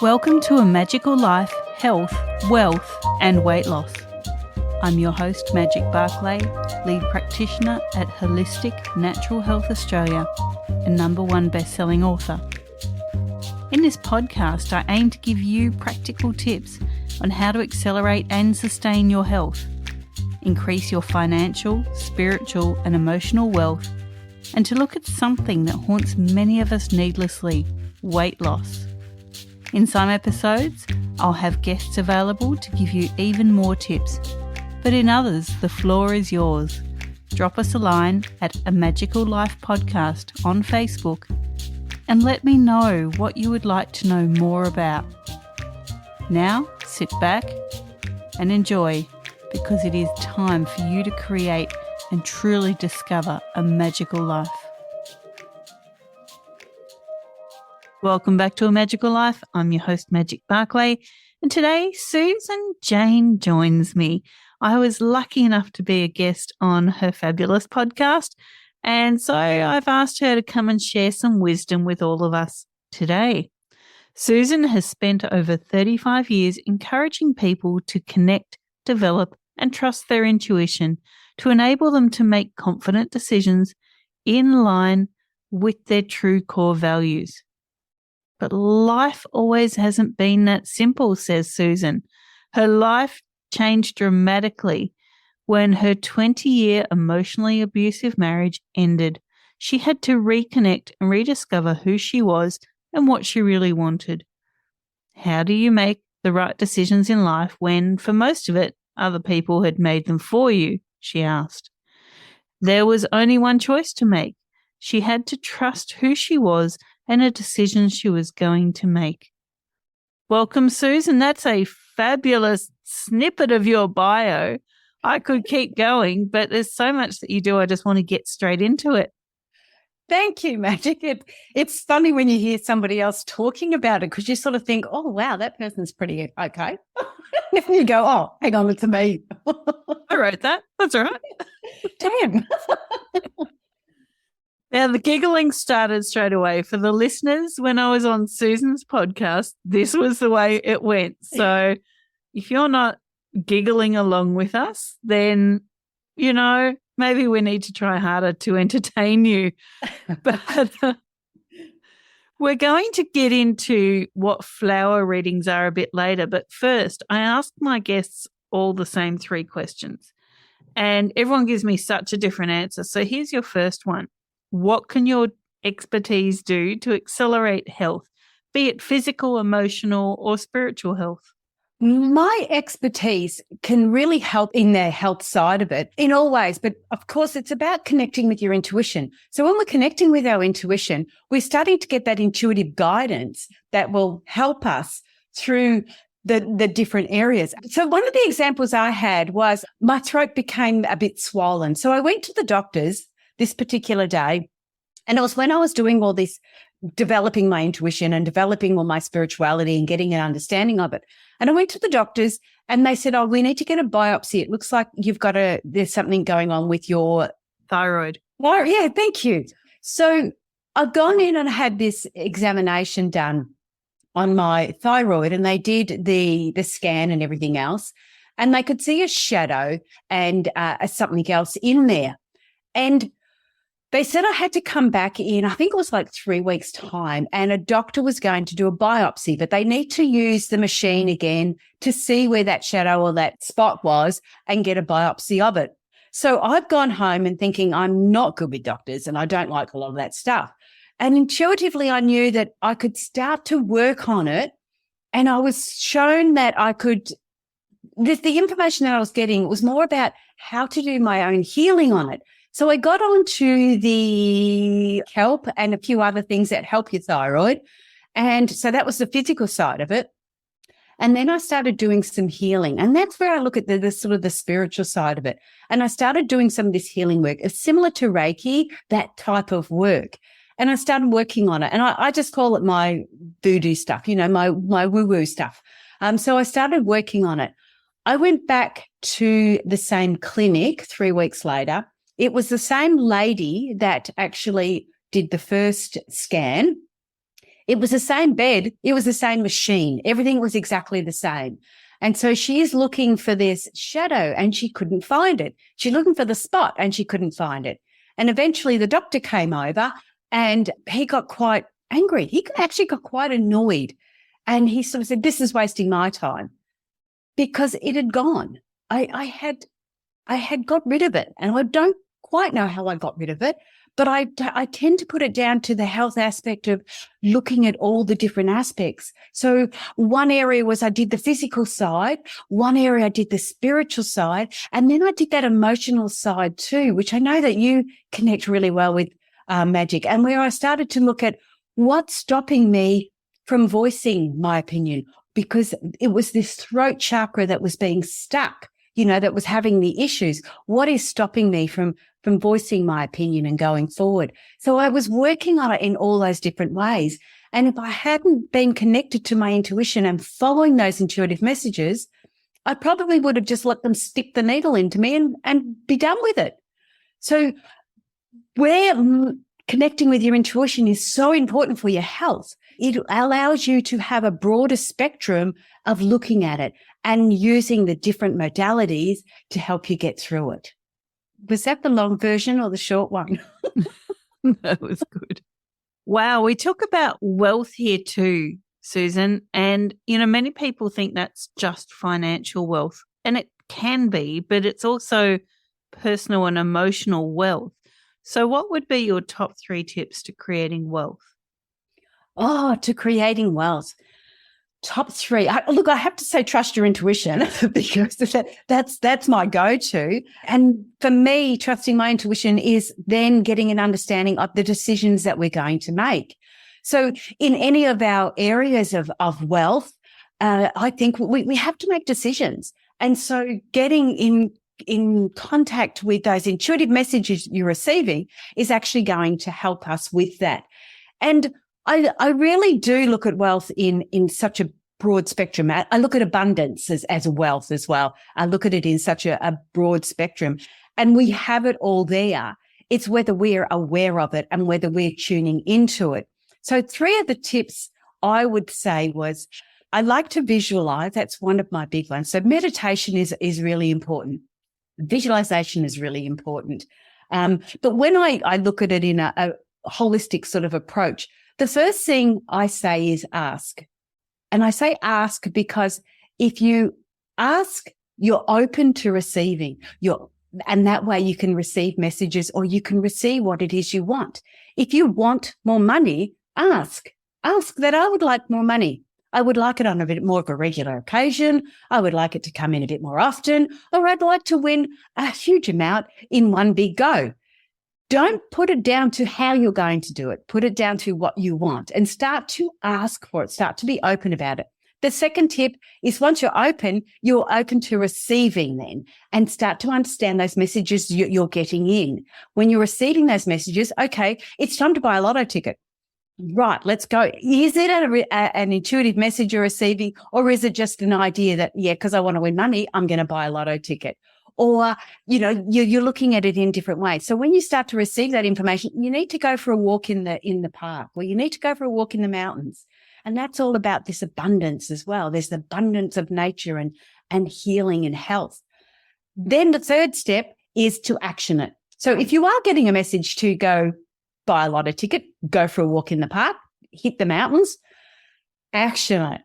Welcome to A Magical Life, Health, Wealth and Weight Loss. I'm your host, Magic Barclay, lead practitioner at Holistic Natural Health Australia and #1 best-selling author. In this podcast, I aim to give you practical tips on how to accelerate and sustain your health, increase your financial, spiritual and emotional wealth, and to look at something that haunts many of us needlessly, weight loss. In some episodes, I'll have guests available to give you even more tips, but in others, the floor is yours. Drop us a line at A Magical Life Podcast on Facebook and let me know what you would like to know more about. Now, sit back and enjoy, because it is time for you to create and truly discover a magical life. Welcome back to A Magical Life. I'm your host, Magic Barclay, and today Susan Jane joins me. I was lucky enough to be a guest on her fabulous podcast, and so I've asked her to come and share some wisdom with all of us today. Susan has spent over 35 years encouraging people to connect, develop, and trust their intuition to enable them to make confident decisions in line with their true core values. But life always hasn't been that simple, says Susan. Her life changed dramatically when her 20-year emotionally abusive marriage ended. She had to reconnect and rediscover who she was and what she really wanted. How do you make the right decisions in life when, for most of it, other people had made them for you? She asked. There was only one choice to make. She had to trust who she was and a decision she was going to make. Welcome, Susan. That's a fabulous snippet of your bio. I could keep going, but there's so much that you do. I just want to get straight into it. Thank you, Magic. It's funny when you hear somebody else talking about it, because you sort of think, oh, wow, that person's pretty okay. And you go, oh, hang on, it's me. I wrote that. That's all right. Damn. Now, the giggling started straight away. For the listeners, when I was on Susan's podcast, this was the way it went. So if you're not giggling along with us, then, maybe we need to try harder to entertain you. But we're going to get into what flower readings are a bit later. But first, I ask my guests all the same 3 questions, and everyone gives me such a different answer. So here's your first one. What can your expertise do to accelerate health, be it physical, emotional, or spiritual health? My expertise can really help in the health side of it in all ways. But of course, it's about connecting with your intuition. So when we're connecting with our intuition, we're starting to get that intuitive guidance that will help us through the different areas. So one of the examples I had was my throat became a bit swollen. So I went to the doctors this particular day, and it was when I was doing all this, developing my intuition and developing all my spirituality and getting an understanding of it. And I went to the doctors and they said, oh, we need to get a biopsy. It looks like there's something going on with your thyroid. Well, yeah, thank you. So I've gone in and had this examination done on my thyroid, and they did the scan and everything else, and they could see a shadow and something else in there. And they said I had to come back in, I think it was like 3 weeks' time, and a doctor was going to do a biopsy, but they need to use the machine again to see where that shadow or that spot was and get a biopsy of it. So I've gone home and thinking I'm not good with doctors and I don't like a lot of that stuff. And intuitively, I knew that I could start to work on it, and I was shown that I could. The information that I was getting was more about how to do my own healing on it. So I got onto the kelp and a few other things that help your thyroid. And so that was the physical side of it. And then I started doing some healing. And that's where I look at the sort of the spiritual side of it. And I started doing some of this healing work. It's similar to Reiki, that type of work. And I started working on it. And I just call it my voodoo stuff, my woo-woo stuff. So I started working on it. I went back to the same clinic 3 weeks later. It was the same lady that actually did the first scan. It was the same bed. It was the same machine. Everything was exactly the same. And so she is looking for this shadow and she couldn't find it. She's looking for the spot and she couldn't find it. And eventually the doctor came over and he got quite angry. He actually got quite annoyed. And he sort of said, this is wasting my time, because it had gone. I had got rid of it, and I don't quite know how I got rid of it, but I tend to put it down to the health aspect of looking at all the different aspects. So one area was I did the physical side, one area I did the spiritual side, and then I did that emotional side too, which I know that you connect really well with, magic, and where I started to look at what's stopping me from voicing my opinion, because it was this throat chakra that was being stuck, that was having the issues. What is stopping me from voicing my opinion and going forward? So I was working on it in all those different ways. And if I hadn't been connected to my intuition and following those intuitive messages, I probably would have just let them stick the needle into me and be done with it. So where connecting with your intuition is so important for your health. It allows you to have a broader spectrum of looking at it and using the different modalities to help you get through it. Was that the long version or the short one? That was good. Wow, we talk about wealth here too, Susan. And, many people think that's just financial wealth. And it can be, but it's also personal and emotional wealth. So what would be your top 3 tips to creating wealth? Oh, to creating wealth. Top 3. I have to say trust your intuition because that's my go-to. And for me, trusting my intuition is then getting an understanding of the decisions that we're going to make. So in any of our areas of wealth, I think we have to make decisions. And so getting in contact with those intuitive messages you're receiving is actually going to help us with that. And I really do look at wealth in such a broad spectrum. I look at abundance as wealth as well. I look at it in such a broad spectrum, and we have it all there. It's whether we're aware of it and whether we're tuning into it. So 3 of the tips I would say was I like to visualize. That's one of my big ones. So meditation is really important. Visualization is really important. But when I look at it in a holistic sort of approach, the first thing I say is ask. And I say ask because if you ask, you're open to receiving. And that way you can receive messages or you can receive what it is you want. If you want more money, ask. Ask that I would like more money. I would like it on a bit more of a regular occasion. I would like it to come in a bit more often, or I'd like to win a huge amount in one big go. Don't put it down to how you're going to do it. Put it down to what you want and start to ask for it. Start to be open about it. The second tip is once you're open to receiving then and start to understand those messages you're getting in. When you're receiving those messages, okay, it's time to buy a lotto ticket. Right, let's go. Is it an intuitive message you're receiving, or is it just an idea that, because I want to win money, I'm going to buy a lotto ticket? Or, you're looking at it in different ways. So when you start to receive that information, you need to go for a walk in the park, or you need to go for a walk in the mountains. And that's all about this abundance as well. There's the abundance of nature and healing and health. Then the third step is to action it. So if you are getting a message to go buy a lotto ticket, go for a walk in the park, hit the mountains, action it.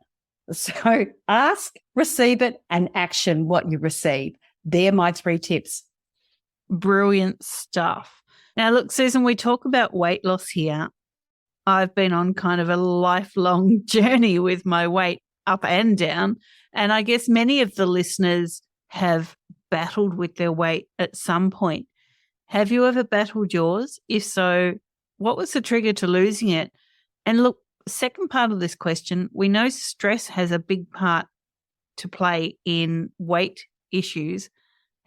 So ask, receive it, and action what you receive. They're my 3 tips. Brilliant stuff. Now, look, Susan, we talk about weight loss here. I've been on kind of a lifelong journey with my weight up and down. And I guess many of the listeners have battled with their weight at some point. Have you ever battled yours? If so, what was the trigger to losing it? And look, second part of this question, we know stress has a big part to play in weight issues.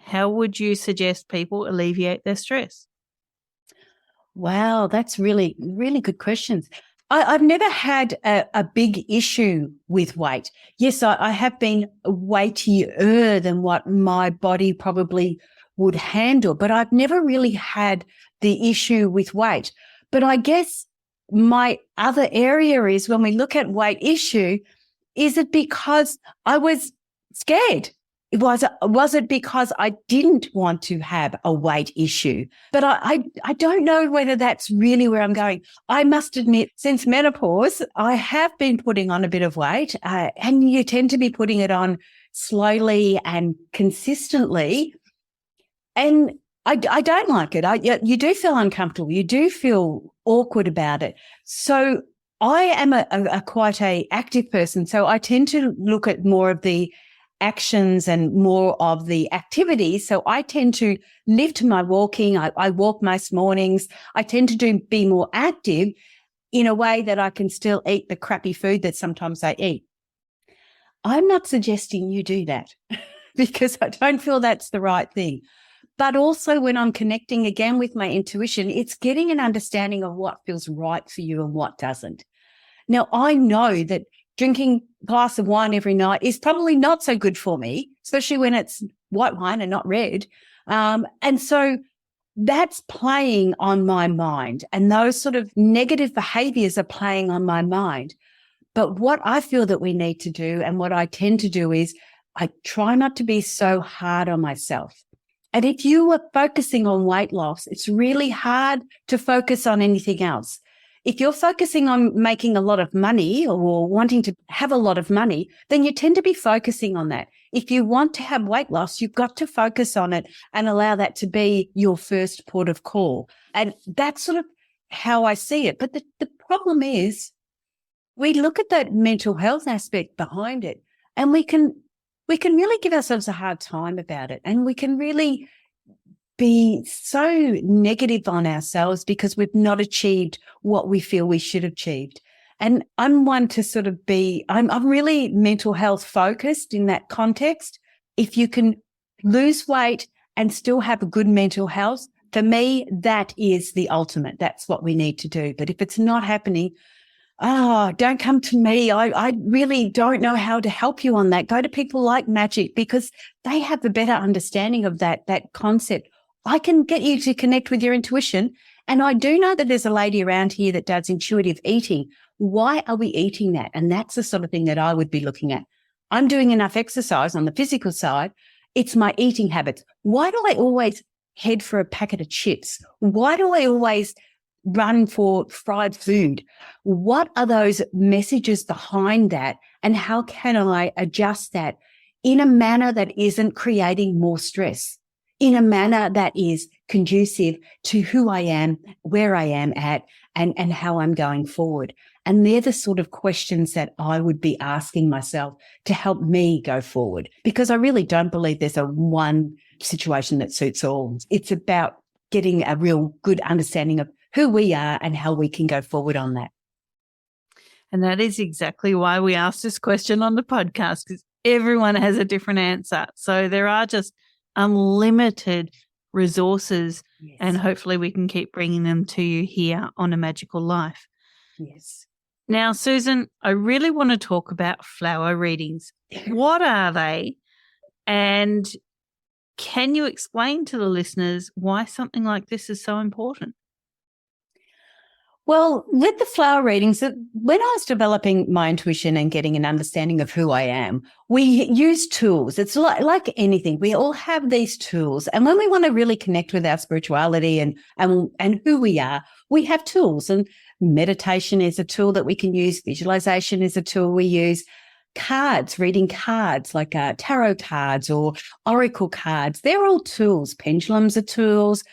How would you suggest people alleviate their stress? Wow, that's really, really good questions. I've never had a big issue with weight. Yes, I have been weightier than what my body probably would handle, but I've never really had the issue with weight. But I guess my other area is when we look at weight issue, is it because I was scared? Was it because I didn't want to have a weight issue? But I don't know whether that's really where I'm going. I must admit, since menopause, I have been putting on a bit of weight, and you tend to be putting it on slowly and consistently. And I don't like it. You do feel uncomfortable. You do feel awkward about it. So I am a quite a active person. So I tend to look at more of the actions and more of the activities. So I tend to lift my walking. I walk most mornings. I tend to be more active in a way that I can still eat the crappy food that sometimes I eat. I'm not suggesting you do that because I don't feel that's the right thing. But also when I'm connecting again with my intuition, it's getting an understanding of what feels right for you and what doesn't. Now, I know that drinking a glass of wine every night is probably not so good for me, especially when it's white wine and not red. And so that's playing on my mind, and those sort of negative behaviors are playing on my mind. But what I feel that we need to do, and what I tend to do, is I try not to be so hard on myself. And if you are focusing on weight loss, it's really hard to focus on anything else. If you're focusing on making a lot of money or wanting to have a lot of money, then you tend to be focusing on that. If you want to have weight loss, you've got to focus on it and allow that to be your first port of call. And that's sort of how I see it. But the problem is we look at that mental health aspect behind it, and we can really give ourselves a hard time about it. And we can really be so negative on ourselves because we've not achieved what we feel we should have achieved. And I'm one to sort of I'm really mental health focused in that context. If you can lose weight and still have a good mental health, for me, that is the ultimate. That's what we need to do. But if it's not happening, don't come to me. I really don't know how to help you on that. Go to people like Magic because they have a better understanding of that concept. I can get you to connect with your intuition. And I do know that there's a lady around here that does intuitive eating. Why are we eating that? And that's the sort of thing that I would be looking at. I'm doing enough exercise on the physical side. It's my eating habits. Why do I always head for a packet of chips? Why do I always run for fried food? What are those messages behind that? And how can I adjust that in a manner that isn't creating more stress, in a manner that is conducive to who I am, where I am at, and how I'm going forward? And they're the sort of questions that I would be asking myself to help me go forward, because I really don't believe there's a one situation that suits all. It's about getting a real good understanding of who we are and how we can go forward on that. And that is exactly why we asked this question on the podcast, because everyone has a different answer. So there are just unlimited resources, yes, and hopefully we can keep bringing them to you here on A Magical Life. Yes. Now, Susan, I really want to talk about flower readings. What are they? And can you explain to the listeners why something like this is so important? Well, with the flower readings, when I was developing my intuition and getting an understanding of who I am, we use tools. It's like anything. We all have these tools. And when we want to really connect with our spirituality and who we are, we have tools. And meditation is a tool that we can use. Visualization is a tool we use. Cards, reading cards like tarot cards or oracle cards, they're all tools. Pendulums are tools.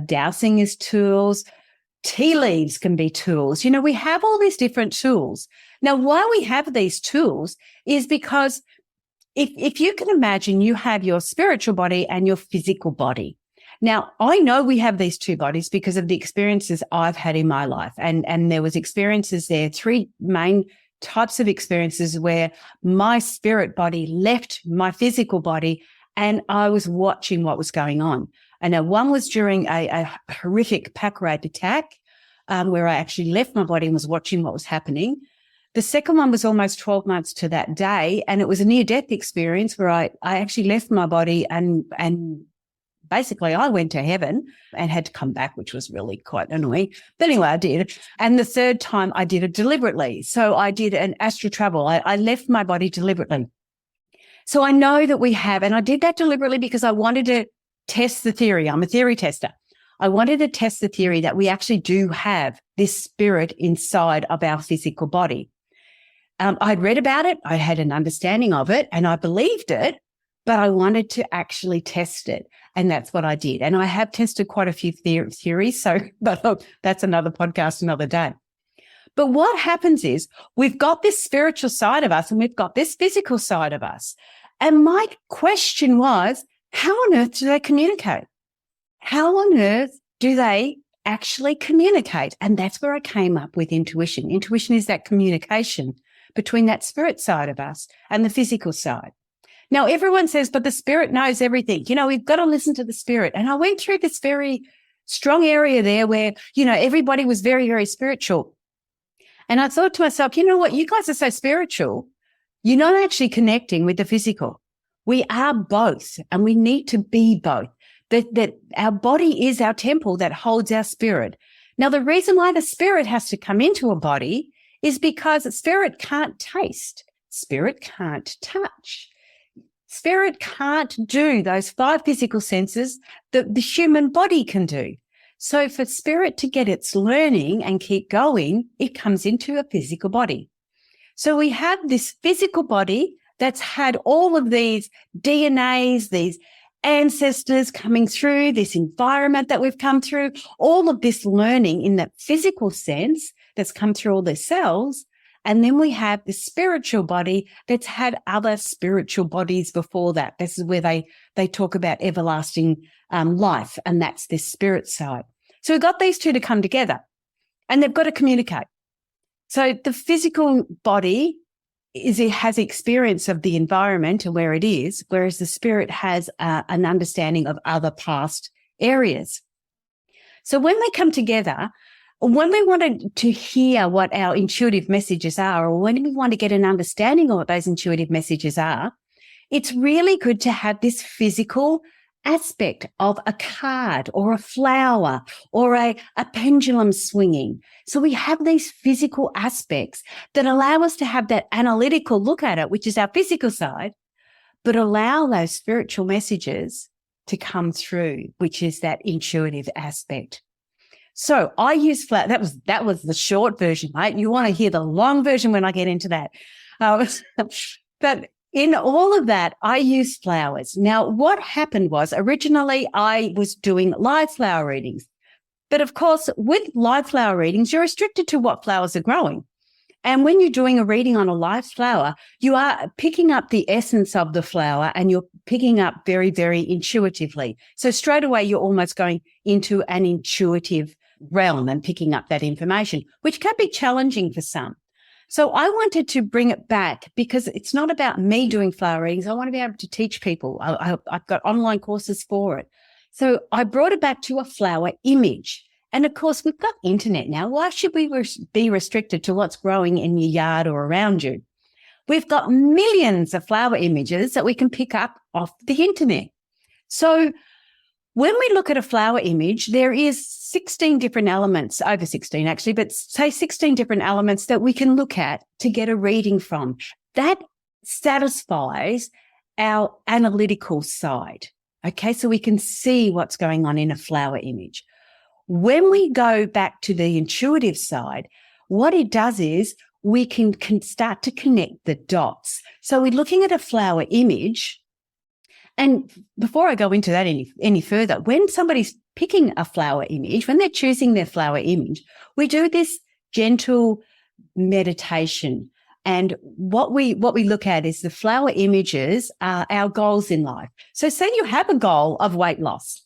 Dowsing is tools. Tea leaves can be tools. You know, we have all these different tools. Now, why we have these tools is because if you can imagine, you have your spiritual body and your physical body. Now, I know we have these two bodies because of the experiences I've had in my life. And there was experiences there, three main types of experiences where my spirit body left my physical body and I was watching what was going on. And one was during a horrific pack raid attack where I actually left my body and was watching what was happening. The second one was almost 12 months to that day, and it was a near-death experience where I actually left my body and basically I went to heaven and had to come back, which was really quite annoying. But anyway, I did. And the third time I did it deliberately. So I did an astral travel. I left my body deliberately. So I know that we have, and I did that deliberately because I wanted to test the theory. I'm a theory tester. I wanted to test the theory that we actually do have this spirit inside of our physical body. I'd read about it. I had an understanding of it and I believed it, but I wanted to actually test it. And that's what I did. And I have tested quite a few theories. So, but that's another podcast, another day. But what happens is we've got this spiritual side of us and we've got this physical side of us. And my question was, how on earth do they communicate? How on earth do they actually communicate? And that's where I came up with intuition. Intuition is that communication between that spirit side of us and the physical side. Now, everyone says, but the spirit knows everything. We've got to listen to the spirit. And I went through this very strong area there where, everybody was very, very spiritual. And I thought to myself, you know what? You guys are so spiritual. You're not actually connecting with the physical. We are both, and we need to be both. That our body is our temple that holds our spirit. Now, the reason why the spirit has to come into a body is because spirit can't taste. Spirit can't touch. Spirit can't do those 5 physical senses that the human body can do. So for spirit to get its learning and keep going, it comes into a physical body. So we have this physical body that's had all of these DNAs, these ancestors coming through, this environment that we've come through, all of this learning in that physical sense that's come through all the cells. And then we have the spiritual body that's had other spiritual bodies before that. This is where they talk about everlasting life, and that's this spirit side. So we've got these two to come together and they've got to communicate. So the physical body has experience of the environment and where it is, whereas the spirit has an understanding of other past areas. So when they come together, when we want to hear what our intuitive messages are, or when we want to get an understanding of what those intuitive messages are, it's really good to have this physical aspect of a card or a flower or a pendulum swinging. So we have these physical aspects that allow us to have that analytical look at it, which is our physical side, but allow those spiritual messages to come through, which is that intuitive aspect. So I use flower. That was the short version, mate. You want to hear the long version when I get into that. But in all of that, I use flowers. Now, what happened was originally I was doing live flower readings. But of course, with live flower readings, you're restricted to what flowers are growing. And when you're doing a reading on a live flower, you are picking up the essence of the flower and you're picking up very, very intuitively. So straight away, you're almost going into an intuitive realm and picking up that information, which can be challenging for some. So I wanted to bring it back because it's not about me doing flower readings. I want to be able to teach people. I've got online courses for it. So I brought it back to a flower image. And of course, we've got internet now. Why should we be restricted to what's growing in your yard or around you? We've got millions of flower images that we can pick up off the internet. So when we look at a flower image, there is 16 different elements, over 16 actually, but say 16 different elements that we can look at to get a reading from. That satisfies our analytical side. Okay, so we can see what's going on in a flower image. When we go back to the intuitive side, what it does is we can start to connect the dots. So we're looking at a flower image. And before I go into that any further, when somebody's picking a flower image, when they're choosing their flower image, we do this gentle meditation. And what we look at is the flower images are our goals in life. So say you have a goal of weight loss.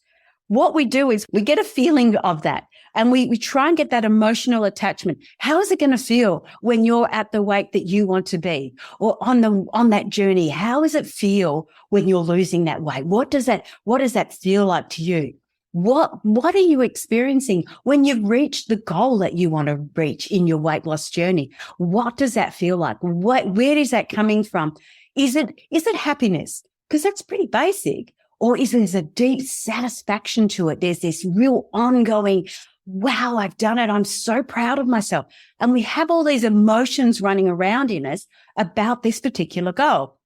What we do is we get a feeling of that and we try and get that emotional attachment. How is it going to feel when you're at the weight that you want to be or on that journey? How does it feel when you're losing that weight? What does that feel like to you? What are you experiencing when you've reached the goal that you want to reach in your weight loss journey? What does that feel like? Where is that coming from? Is it happiness? Because that's pretty basic. Or is there's a deep satisfaction to it? There's this real ongoing, wow, I've done it. I'm so proud of myself. And we have all these emotions running around in us about this particular goal.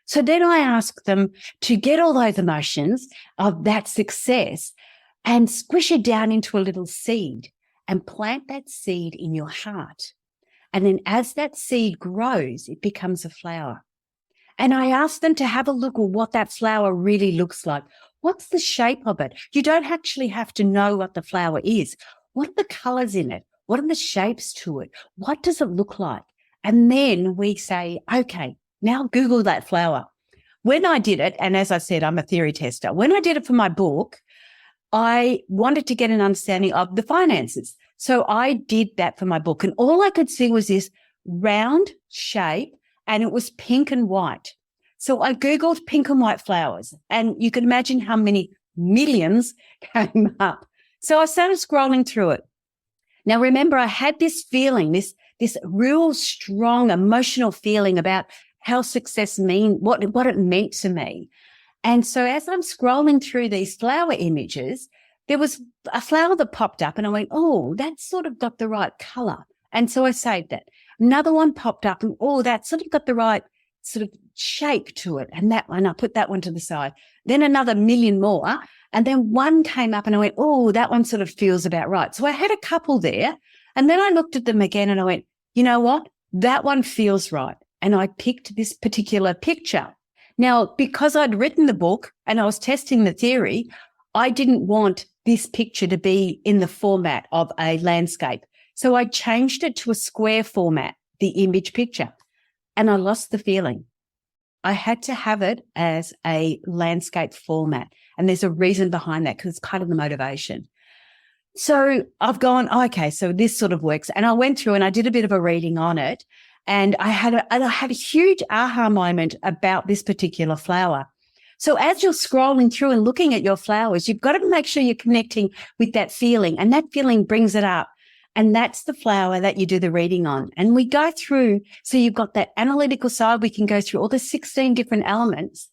So then I ask them to get all those emotions of that success and squish it down into a little seed and plant that seed in your heart. And then as that seed grows, it becomes a flower. And I ask them to have a look at what that flower really looks like. What's the shape of it? You don't actually have to know what the flower is. What are the colors in it? What are the shapes to it? What does it look like? And then we say, okay, now Google that flower. When I did it, and as I said, I'm a theory tester. When I did it for my book, I wanted to get an understanding of the finances. So I did that for my book. And all I could see was this round shape, and it was pink and white. So I Googled pink and white flowers, and you can imagine how many millions came up. So I started scrolling through it. Now, remember, I had this feeling, this real strong emotional feeling about how success what it meant to me. And so as I'm scrolling through these flower images, there was a flower that popped up and I went, oh, that's sort of got the right color. And so I saved that. Another one popped up and, oh, that's sort of got the right sort of shape to it. And that one, I put that one to the side. Then another million more. And then one came up and I went, oh, that one sort of feels about right. So I had a couple there. And then I looked at them again and I went, you know what? That one feels right. And I picked this particular picture. Now, because I'd written the book and I was testing the theory, I didn't want this picture to be in the format of a landscape. So I changed it to a square format, the image picture, and I lost the feeling. I had to have it as a landscape format. And there's a reason behind that because it's kind of the motivation. So I've gone, okay, so this sort of works. And I went through and I did a bit of a reading on it. And I had a huge aha moment about this particular flower. So as you're scrolling through and looking at your flowers, you've got to make sure you're connecting with that feeling, and that feeling brings it up. And that's the flower that you do the reading on. And we go through, so you've got that analytical side. We can go through all the 16 different elements.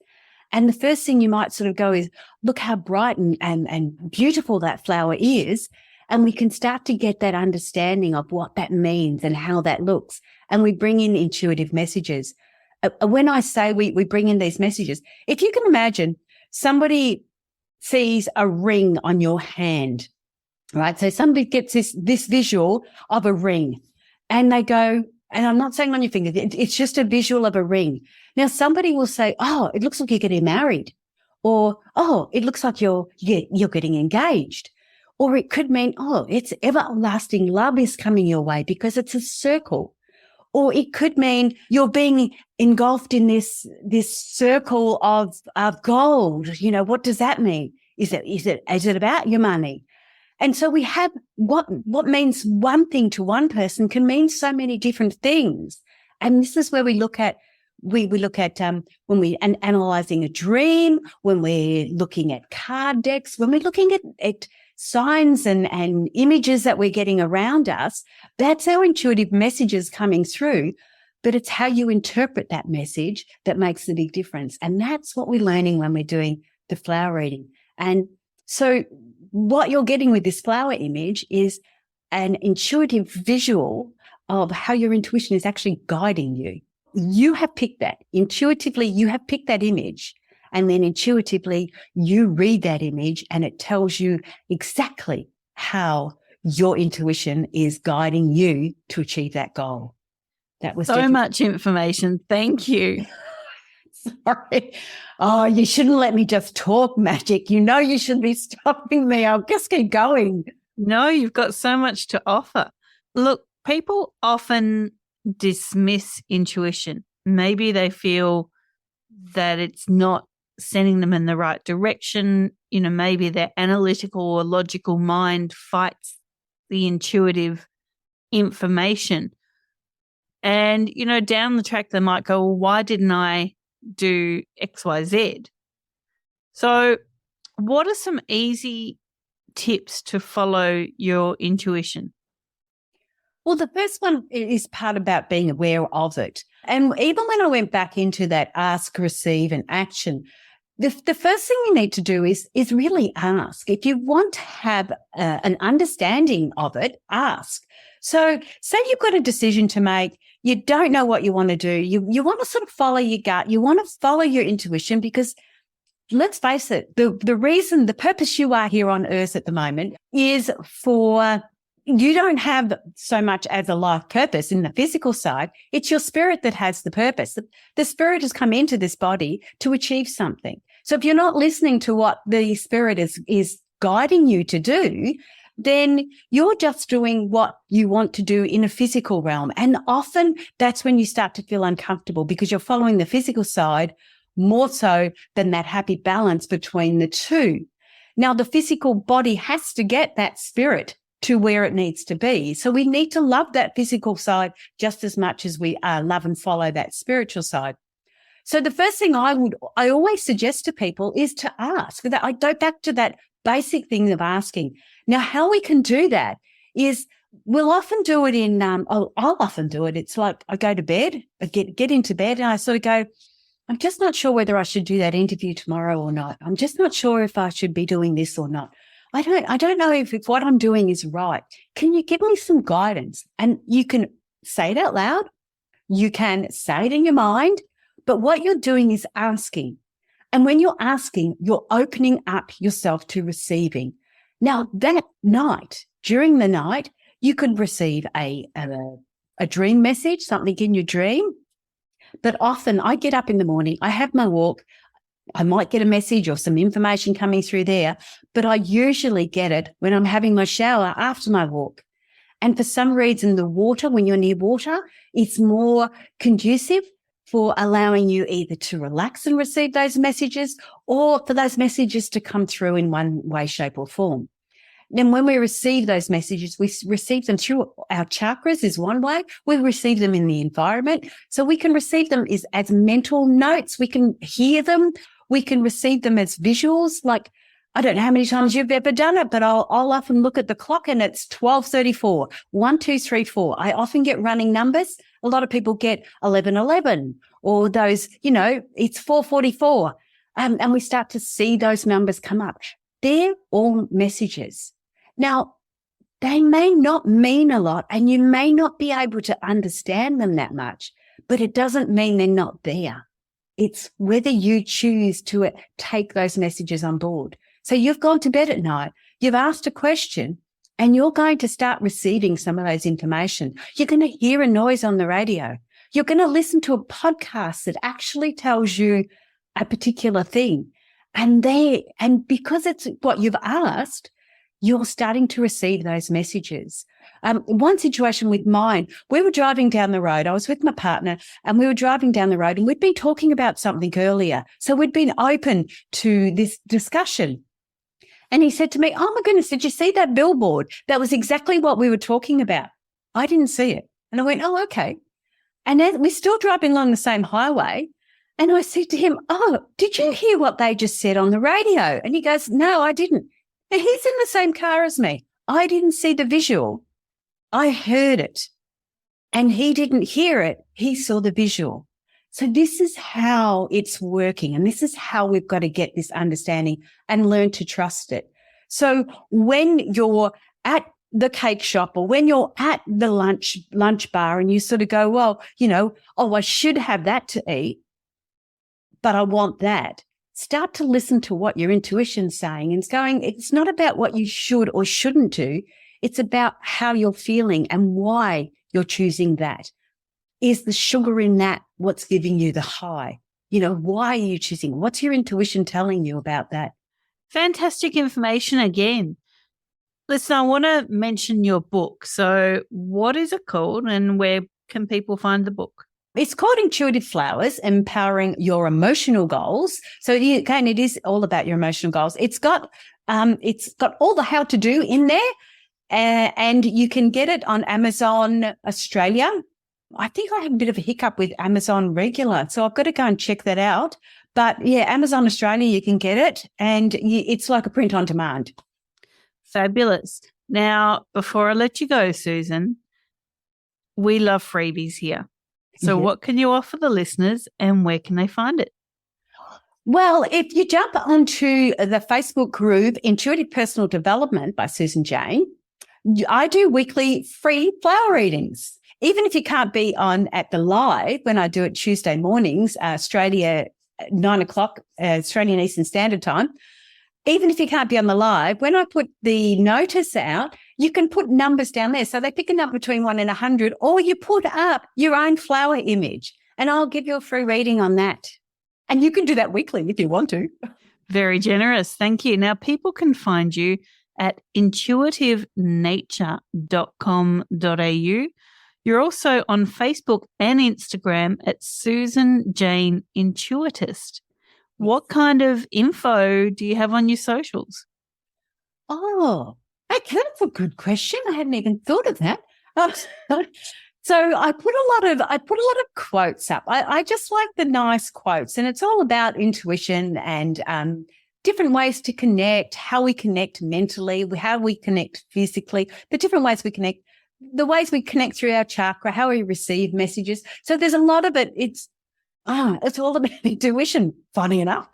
And the first thing you might sort of go is, look how bright and beautiful that flower is. And we can start to get that understanding of what that means and how that looks. And we bring in intuitive messages. When I say we bring in these messages, if you can imagine somebody sees a ring on your hand, right? So somebody gets this visual of a ring and they go, and I'm not saying on your finger, it's just a visual of a ring. Now somebody will say, oh, it looks like you're getting married, or, oh, it looks like you're getting engaged. Or it could mean, oh, it's everlasting love is coming your way because it's a circle. Or it could mean you're being engulfed in this circle of gold. You know, what does that mean? Is it about your money? And so we have what means one thing to one person can mean so many different things. And this is where we look at when we're analyzing a dream, when we're looking at card decks, when we're looking at signs and images that we're getting around us. That's our intuitive messages coming through, but it's how you interpret that message that makes the big difference. And that's what we're learning when we're doing the flower reading. And so what you're getting with this flower image is an intuitive visual of how your intuition is actually guiding you. You have picked that. Intuitively, you have picked that image. And then intuitively, you read that image and it tells you exactly how your intuition is guiding you to achieve that goal. That was so much information. Thank you. Sorry. Oh, you shouldn't let me just talk, Magic. You know you shouldn't be stopping me. I'll just keep going. No, you've got so much to offer. Look, people often dismiss intuition. Maybe they feel that it's not sending them in the right direction. You know, maybe their analytical or logical mind fights the intuitive information. And, you know, down the track, they might go, well, why didn't I do X, Y, Z? So what are some easy tips to follow your intuition? Well, the first one is part about being aware of it. And even when I went back into that ask, receive, and action, the first thing you need to do is really ask. If you want to have an understanding of it, ask. So say you've got a decision to make, you don't know what you want to do. You want to sort of follow your gut. You want to follow your intuition because let's face it, the purpose you are here on earth at the moment is for, you don't have so much as a life purpose in the physical side. It's your spirit that has the purpose. The spirit has come into this body to achieve something. So if you're not listening to what the spirit is guiding you to do, then you're just doing what you want to do in a physical realm. And often that's when you start to feel uncomfortable because you're following the physical side more so than that happy balance between the two. Now, the physical body has to get that spirit to where it needs to be. So we need to love that physical side just as much as we love and follow that spiritual side. So the first thing I always suggest to people is to ask. That I go back to that basic thing of asking. Now, how we can do that is we'll often do it in, I'll often do it. It's like I go to bed, I get into bed and I sort of go, I'm just not sure whether I should do that interview tomorrow or not. I'm just not sure if I should be doing this or not. I don't know if what I'm doing is right. Can you give me some guidance? And you can say it out loud. You can say it in your mind. But what you're doing is asking. And when you're asking, you're opening up yourself to receiving. Now, that night, during the night, you could receive a dream message, something in your dream. But often I get up in the morning, I have my walk, I might get a message or some information coming through there, but I usually get it when I'm having my shower after my walk. And for some reason, the water, when you're near water, it's more conducive for allowing you either to relax and receive those messages or for those messages to come through in one way, shape or form. Then when we receive those messages, we receive them through our chakras is one way. We receive them in the environment. So we can receive them as mental notes. We can hear them. We can receive them as visuals. Like, I don't know how many times you've ever done it, but I'll often look at the clock and it's 12:34, 1, 2, 3, 4. I often get running numbers. A lot of people get 11:11 or those, it's 4:44. And we start to see those numbers come up. They're all messages. Now, they may not mean a lot and you may not be able to understand them that much, but it doesn't mean they're not there. It's whether you choose to take those messages on board. So you've gone to bed at night, you've asked a question, and you're going to start receiving some of those information. You're going to hear a noise on the radio. You're going to listen to a podcast that actually tells you a particular thing. And because it's what you've asked, you're starting to receive those messages. One situation with mine, we were driving down the road. I was with my partner and we were driving down the road and we'd been talking about something earlier. So we'd been open to this discussion. And he said to me, oh my goodness, did you see that billboard? That was exactly what we were talking about. I didn't see it. And I went, oh, okay. And then we're still driving along the same highway. And I said to him, oh, did you hear what they just said on the radio? And he goes, no, I didn't. And he's in the same car as me. I didn't see the visual. I heard it. And he didn't hear it. He saw the visual. So this is how it's working. And this is how we've got to get this understanding and learn to trust it. So when you're at the cake shop or when you're at the lunch bar and you sort of go, well, I should have that to eat, but I want that. Start to listen to what your intuition's saying and it's not about what you should or shouldn't do. It's about how you're feeling and why you're choosing that. Is the sugar in that what's giving you the high? Why are you choosing? What's your intuition telling you about that? Fantastic information again. Listen, I want to mention your book. So what is it called and where can people find the book? It's called Intuitive Flowers, Empowering Your Emotional Goals. So again, it is all about your emotional goals. It's got all the how to do in there, and you can get it on Amazon Australia. I think I have a bit of a hiccup with Amazon regular, so I've got to go and check that out. But yeah, Amazon Australia, you can get it, and it's like a print on demand. Fabulous. Now, before I let you go, Susan, we love freebies here. So what can you offer the listeners and where can they find it? Well, if you jump onto the Facebook group, Intuitive Personal Development by Susan Jane, I do weekly free flower readings. Even if you can't be on at the live, when I do it Tuesday mornings, Australia, 9 o'clock, Australian Eastern Standard Time, even if you can't be on the live, when I put the notice out, you can put numbers down there. So they pick a number between 1 and 100, or you put up your own flower image, and I'll give you a free reading on that. And you can do that weekly if you want to. Very generous. Thank you. Now, people can find you at intuitivenature.com.au. You're also on Facebook and Instagram at Susan Jane Intuitist. What kind of info do you have on your socials? Oh, okay, that's a good question. I hadn't even thought of that. So I put a lot of quotes up. I just like the nice quotes, and it's all about intuition and different ways to connect, how we connect mentally, how we connect physically, the different ways we connect, the ways we connect through our chakra, how we receive messages. So there's a lot of it. It's all about intuition, funny enough.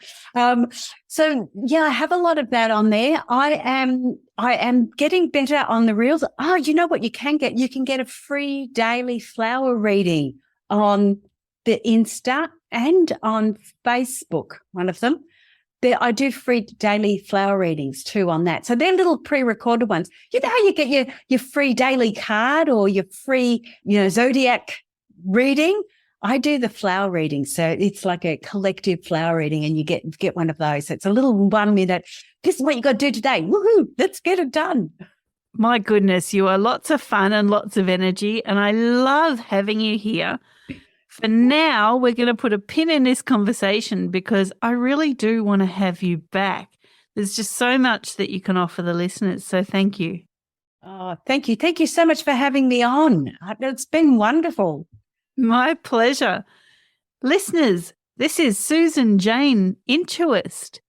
So yeah, I have a lot of that on there. I am getting better on the reels. Oh, you know what you can get? You can get a free daily flower reading on the Insta and on Facebook, one of them. I do free daily flower readings too on that. So they're little pre-recorded ones. You know how you get your free daily card or your free, zodiac reading? I do the flower reading. So it's like a collective flower reading, and you get one of those. So it's a little 1 minute. This is what you got to do today. Woohoo! Let's get it done. My goodness, you are lots of fun and lots of energy, and I love having you here. For now, we're going to put a pin in this conversation because I really do want to have you back. There's just so much that you can offer the listeners. So thank you. Oh, thank you. Thank you so much for having me on. It's been wonderful. My pleasure. Listeners, this is Susan Jane Intuitist.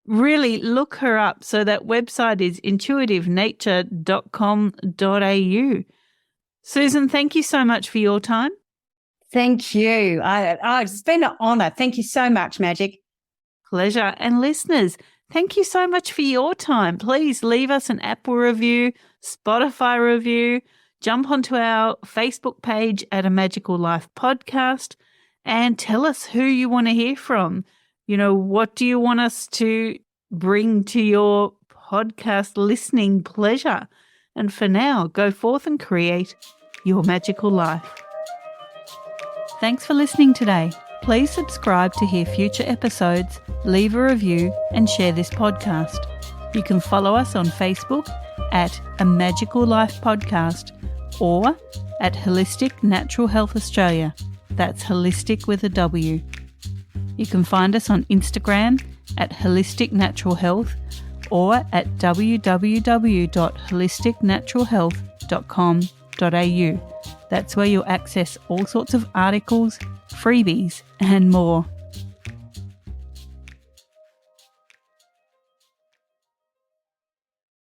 Really look her up. So that website is intuitivenature.com.au. Susan, thank you so much for your time. Thank you. It's been an honor. Thank you so much, Magic. Pleasure. And listeners, thank you so much for your time. Please leave us an Apple review, Spotify review, jump onto our Facebook page at A Magical Life Podcast and tell us who you want to hear from. What do you want us to bring to your podcast listening pleasure? And for now, go forth and create your magical life. Thanks for listening today. Please subscribe to hear future episodes, leave a review, and share this podcast. You can follow us on Facebook at A Magical Life Podcast or at Holistic Natural Health Australia. That's holistic with a W. You can find us on Instagram at Holistic Natural Health or at www.holisticnaturalhealth.com.au. That's where you'll access all sorts of articles, freebies, and more.